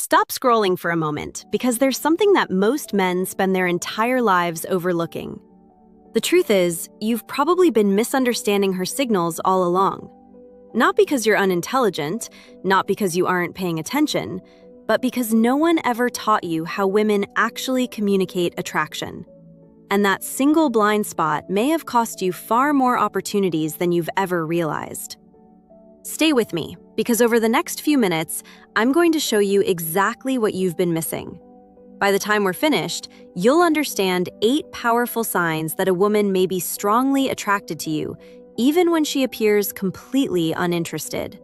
Stop scrolling for a moment because there's something that most men spend their entire lives overlooking. The truth is, you've probably been misunderstanding her signals all along. Not because you're unintelligent, not because you aren't paying attention, but because no one ever taught you how women actually communicate attraction. And that single blind spot may have cost you far more opportunities than you've ever realized. Stay with me, because over the next few minutes, I'm going to show you exactly what you've been missing. By the time we're finished, you'll understand 8 powerful signs that a woman may be strongly attracted to you, even when she appears completely uninterested.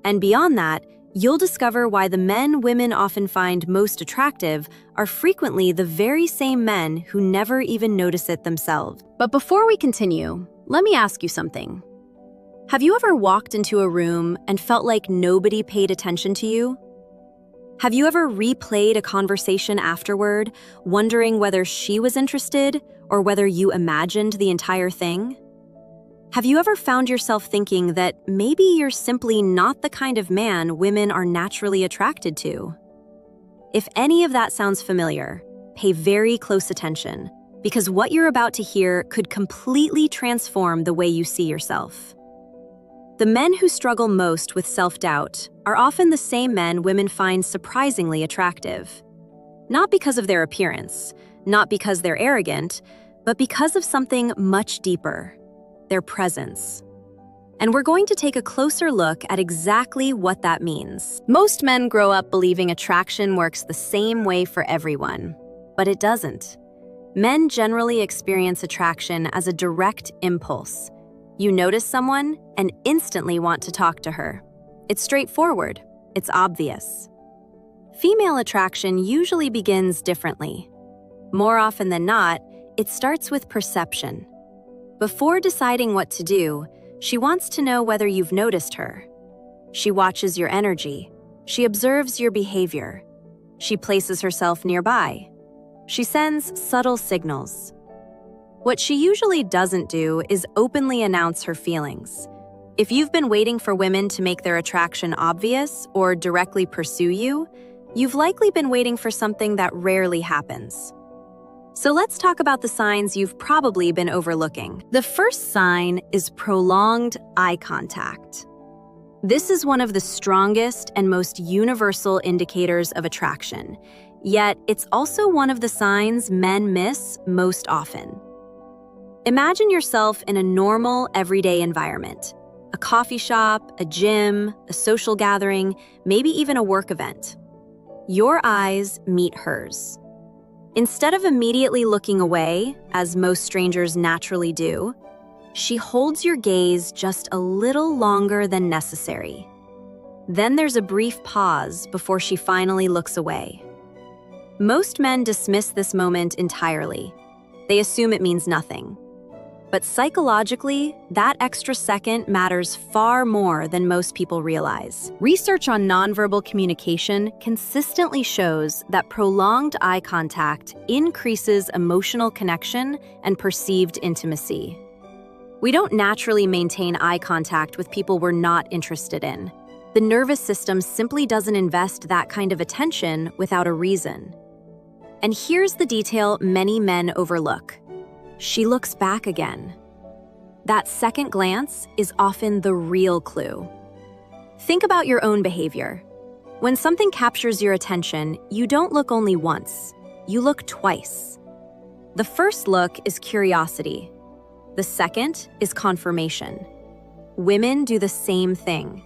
And beyond that, you'll discover why the men women often find most attractive are frequently the very same men who never even notice it themselves. But before we continue, let me ask you something. Have you ever walked into a room and felt like nobody paid attention to you? Have you ever replayed a conversation afterward, wondering whether she was interested or whether you imagined the entire thing? Have you ever found yourself thinking that maybe you're simply not the kind of man women are naturally attracted to? If any of that sounds familiar, pay very close attention, because what you're about to hear could completely transform the way you see yourself. The men who struggle most with self-doubt are often the same men women find surprisingly attractive. Not because of their appearance, not because they're arrogant, but because of something much deeper: their presence. And we're going to take a closer look at exactly what that means. Most men grow up believing attraction works the same way for everyone, but it doesn't. Men generally experience attraction as a direct impulse. You notice someone and instantly want to talk to her. It's straightforward. It's obvious. Female attraction usually begins differently. More often than not, it starts with perception. Before deciding what to do, she wants to know whether you've noticed her. She watches your energy. She observes your behavior. She places herself nearby. She sends subtle signals. What she usually doesn't do is openly announce her feelings. If you've been waiting for women to make their attraction obvious or directly pursue you, you've likely been waiting for something that rarely happens. So let's talk about the signs you've probably been overlooking. The first sign is prolonged eye contact. This is one of the strongest and most universal indicators of attraction, yet it's also one of the signs men miss most often. Imagine yourself in a normal, everyday environment: a coffee shop, a gym, a social gathering, maybe even a work event. Your eyes meet hers. Instead of immediately looking away, as most strangers naturally do, she holds your gaze just a little longer than necessary. Then there's a brief pause before she finally looks away. Most men dismiss this moment entirely. They assume it means nothing. But psychologically, that extra second matters far more than most people realize. Research on nonverbal communication consistently shows that prolonged eye contact increases emotional connection and perceived intimacy. We don't naturally maintain eye contact with people we're not interested in. The nervous system simply doesn't invest that kind of attention without a reason. And here's the detail many men overlook. She looks back again. That second glance is often the real clue. Think about your own behavior. When something captures your attention, you don't look only once, you look twice. The first look is curiosity. The second is confirmation. Women do the same thing.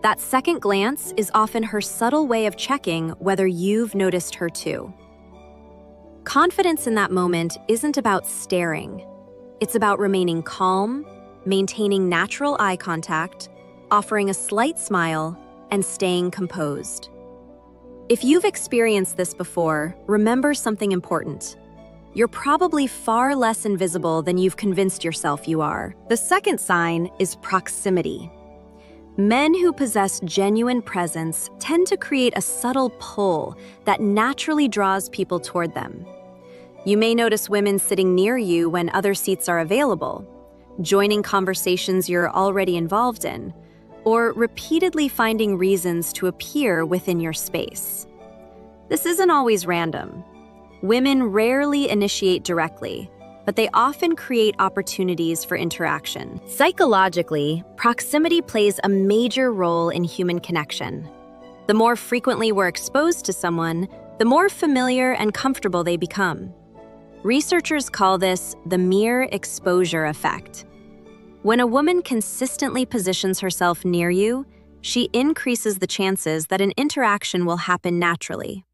That second glance is often her subtle way of checking whether you've noticed her too. Confidence in that moment isn't about staring. It's about remaining calm, maintaining natural eye contact, offering a slight smile, and staying composed. If you've experienced this before, remember something important. You're probably far less invisible than you've convinced yourself you are. The second sign is proximity. Men who possess genuine presence tend to create a subtle pull that naturally draws people toward them. You may notice women sitting near you when other seats are available, joining conversations you're already involved in, or repeatedly finding reasons to appear within your space. This isn't always random. Women rarely initiate directly, but they often create opportunities for interaction. Psychologically, proximity plays a major role in human connection. The more frequently we're exposed to someone, the more familiar and comfortable they become. Researchers call this the mere exposure effect. When a woman consistently positions herself near you, she increases the chances that an interaction will happen naturally.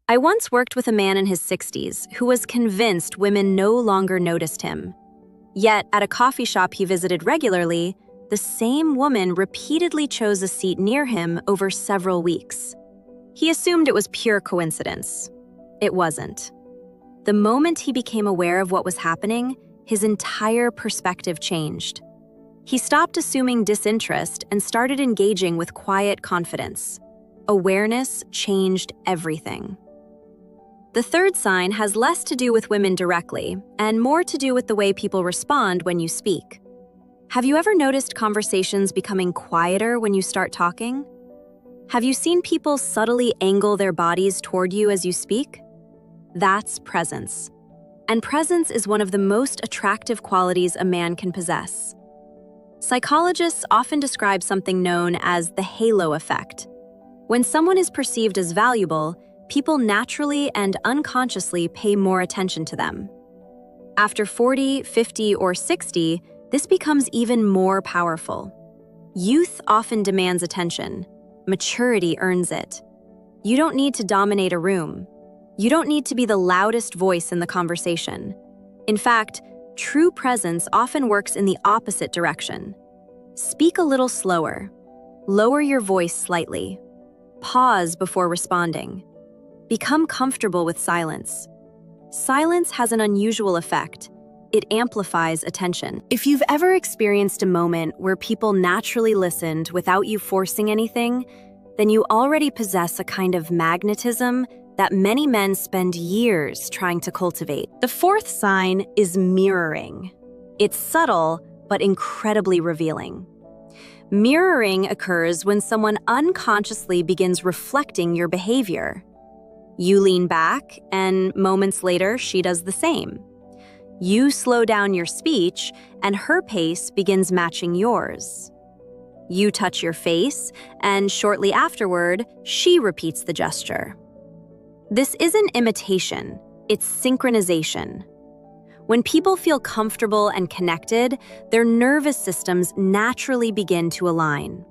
I once worked with a man in his 60s who was convinced women no longer noticed him. Yet, at a coffee shop he visited regularly, the same woman repeatedly chose a seat near him over several weeks. He assumed it was pure coincidence. It wasn't. The moment he became aware of what was happening, his entire perspective changed. He stopped assuming disinterest and started engaging with quiet confidence. Awareness changed everything. The third sign has less to do with women directly and more to do with the way people respond when you speak. Have you ever noticed conversations becoming quieter when you start talking? Have you seen people subtly angle their bodies toward you as you speak? That's presence. And presence is one of the most attractive qualities a man can possess. Psychologists often describe something known as the halo effect. When someone is perceived as valuable, people naturally and unconsciously pay more attention to them. After 40, 50, or 60, this becomes even more powerful. Youth often demands attention. Maturity earns it. You don't need to dominate a room. You don't need to be the loudest voice in the conversation. In fact, true presence often works in the opposite direction. Speak a little slower. Lower your voice slightly. Pause before responding. Become comfortable with silence. Silence has an unusual effect. It amplifies attention. If you've ever experienced a moment where people naturally listened without you forcing anything, then you already possess a kind of magnetism that many men spend years trying to cultivate. The fourth sign is mirroring. It's subtle, but incredibly revealing. Mirroring occurs when someone unconsciously begins reflecting your behavior. You lean back, and moments later, she does the same. You slow down your speech, and her pace begins matching yours. You touch your face, and shortly afterward, she repeats the gesture. This isn't imitation, it's synchronization. When people feel comfortable and connected, their nervous systems naturally begin to align.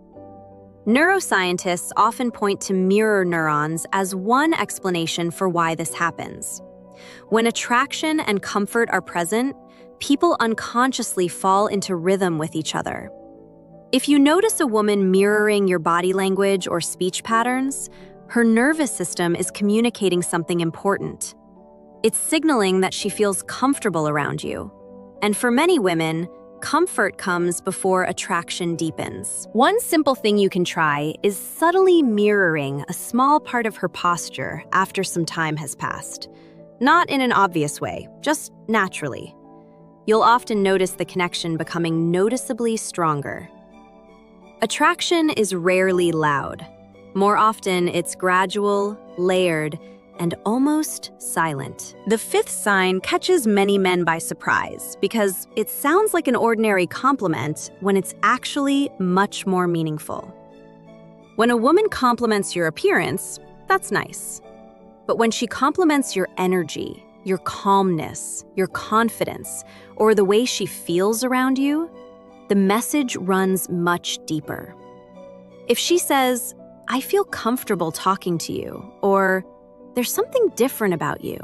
Neuroscientists often point to mirror neurons as one explanation for why this happens. When attraction and comfort are present, people unconsciously fall into rhythm with each other. If you notice a woman mirroring your body language or speech patterns, her nervous system is communicating something important. It's signaling that she feels comfortable around you. And for many women, comfort comes before attraction deepens. One simple thing you can try is subtly mirroring a small part of her posture after some time has passed. Not in an obvious way, just naturally. You'll often notice the connection becoming noticeably stronger. Attraction is rarely loud. More often, it's gradual, layered, and almost silent. The fifth sign catches many men by surprise because it sounds like an ordinary compliment when it's actually much more meaningful. When a woman compliments your appearance, that's nice. But when she compliments your energy, your calmness, your confidence, or the way she feels around you, the message runs much deeper. If she says, "I feel comfortable talking to you," or "There's something different about you,"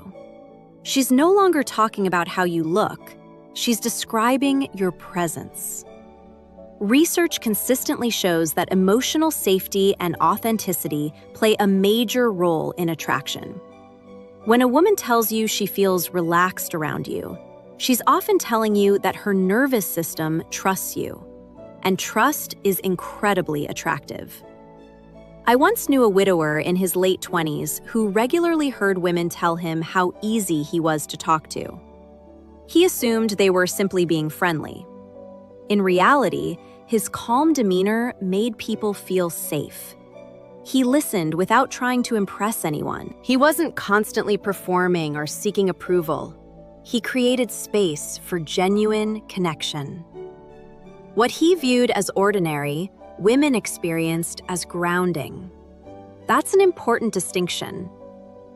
she's no longer talking about how you look. She's describing your presence. Research consistently shows that emotional safety and authenticity play a major role in attraction. When a woman tells you she feels relaxed around you, she's often telling you that her nervous system trusts you. And trust is incredibly attractive. I once knew a widower in his late 20s who regularly heard women tell him how easy he was to talk to. He assumed they were simply being friendly. In reality, his calm demeanor made people feel safe. He listened without trying to impress anyone. He wasn't constantly performing or seeking approval. He created space for genuine connection. What he viewed as ordinary, women experienced as grounding. That's an important distinction.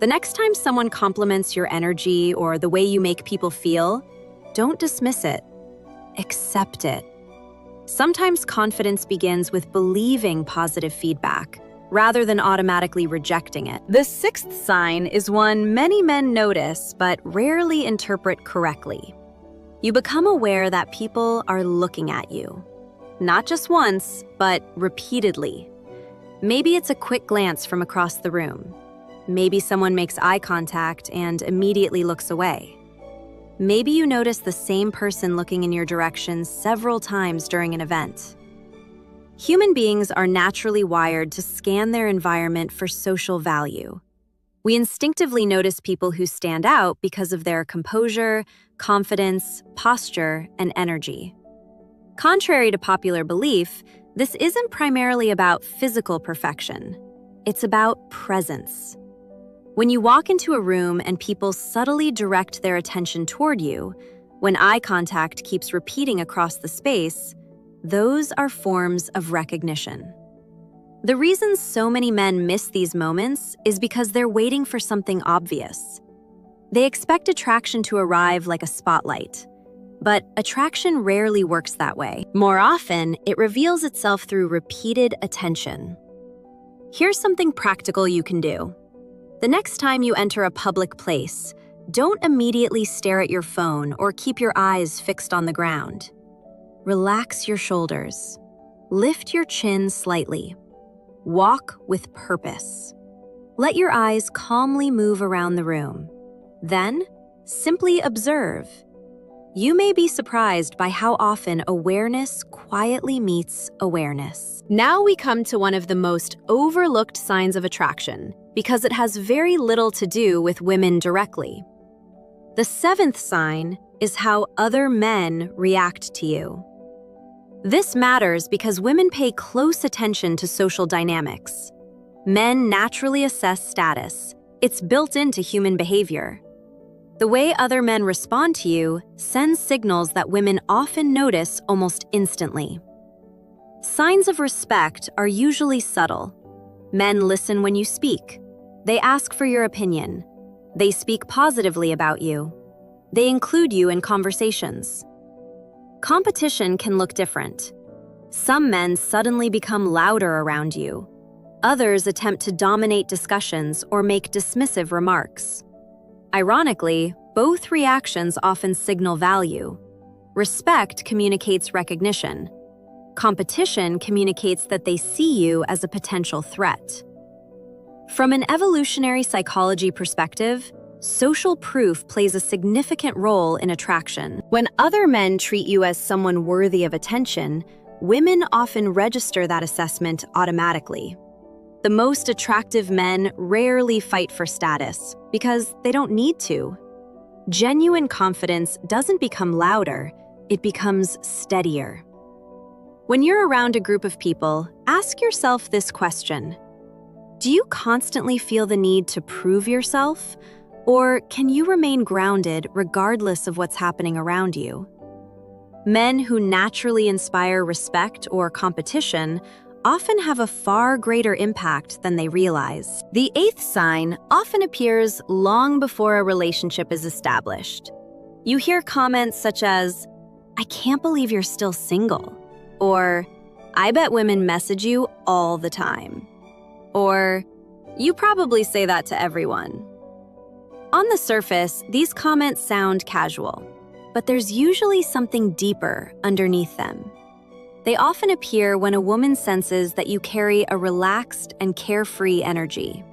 The next time someone compliments your energy or the way you make people feel, don't dismiss it. Accept it. Sometimes confidence begins with believing positive feedback, rather than automatically rejecting it. The sixth sign is one many men notice but rarely interpret correctly. You become aware that people are looking at you. Not just once, but repeatedly. Maybe it's a quick glance from across the room. Maybe someone makes eye contact and immediately looks away. Maybe you notice the same person looking in your direction several times during an event. Human beings are naturally wired to scan their environment for social value. We instinctively notice people who stand out because of their composure, confidence, posture, and energy. Contrary to popular belief, this isn't primarily about physical perfection. It's about presence. When you walk into a room and people subtly direct their attention toward you, when eye contact keeps repeating across the space, those are forms of recognition. The reason so many men miss these moments is because they're waiting for something obvious. They expect attraction to arrive like a spotlight, but attraction rarely works that way. More often, it reveals itself through repeated attention. Here's something practical you can do. The next time you enter a public place, don't immediately stare at your phone or keep your eyes fixed on the ground. Relax your shoulders. Lift your chin slightly. Walk with purpose. Let your eyes calmly move around the room. Then, simply observe. You may be surprised by how often awareness quietly meets awareness. Now we come to one of the most overlooked signs of attraction, because it has very little to do with women directly. The seventh sign is how other men react to you. This matters because women pay close attention to social dynamics. Men naturally assess status. It's built into human behavior. The way other men respond to you sends signals that women often notice almost instantly. Signs of respect are usually subtle. Men listen when you speak. They ask for your opinion. They speak positively about you. They include you in conversations. Competition can look different. Some men suddenly become louder around you. Others attempt to dominate discussions or make dismissive remarks. Ironically, both reactions often signal value. Respect communicates recognition. Competition communicates that they see you as a potential threat. From an evolutionary psychology perspective, social proof plays a significant role in attraction. When other men treat you as someone worthy of attention, women often register that assessment automatically. The most attractive men rarely fight for status because they don't need to. Genuine confidence doesn't become louder, it becomes steadier. When you're around a group of people, ask yourself this question. Do you constantly feel the need to prove yourself? Or can you remain grounded regardless of what's happening around you? Men who naturally inspire respect or competition often have a far greater impact than they realize. The eighth sign often appears long before a relationship is established. You hear comments such as, "I can't believe you're still single," or "I bet women message you all the time," or "You probably say that to everyone." On the surface, these comments sound casual, but there's usually something deeper underneath them. They often appear when a woman senses that you carry a relaxed and carefree energy.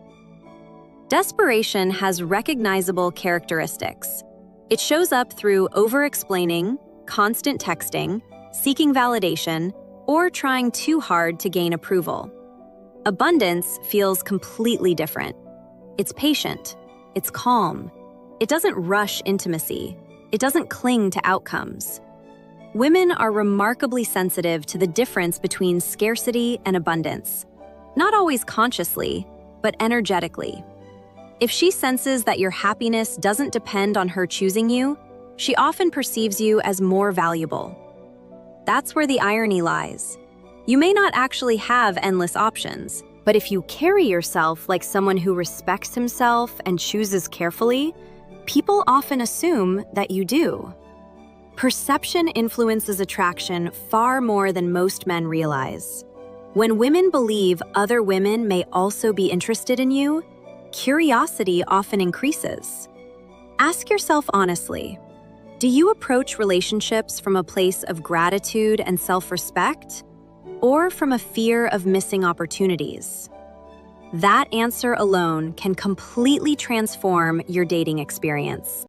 Desperation has recognizable characteristics. It shows up through over-explaining, constant texting, seeking validation, or trying too hard to gain approval. Abundance feels completely different. It's patient. It's calm. It doesn't rush intimacy. It doesn't cling to outcomes. Women are remarkably sensitive to the difference between scarcity and abundance. not always consciously, but energetically. If she senses that your happiness doesn't depend on her choosing you, she often perceives you as more valuable. That's where the irony lies. You may not actually have endless options, but if you carry yourself like someone who respects himself and chooses carefully, people often assume that you do. Perception influences attraction far more than most men realize. When women believe other women may also be interested in you, curiosity often increases. Ask yourself honestly, do you approach relationships from a place of gratitude and self-respect, or from a fear of missing opportunities? That answer alone can completely transform your dating experience.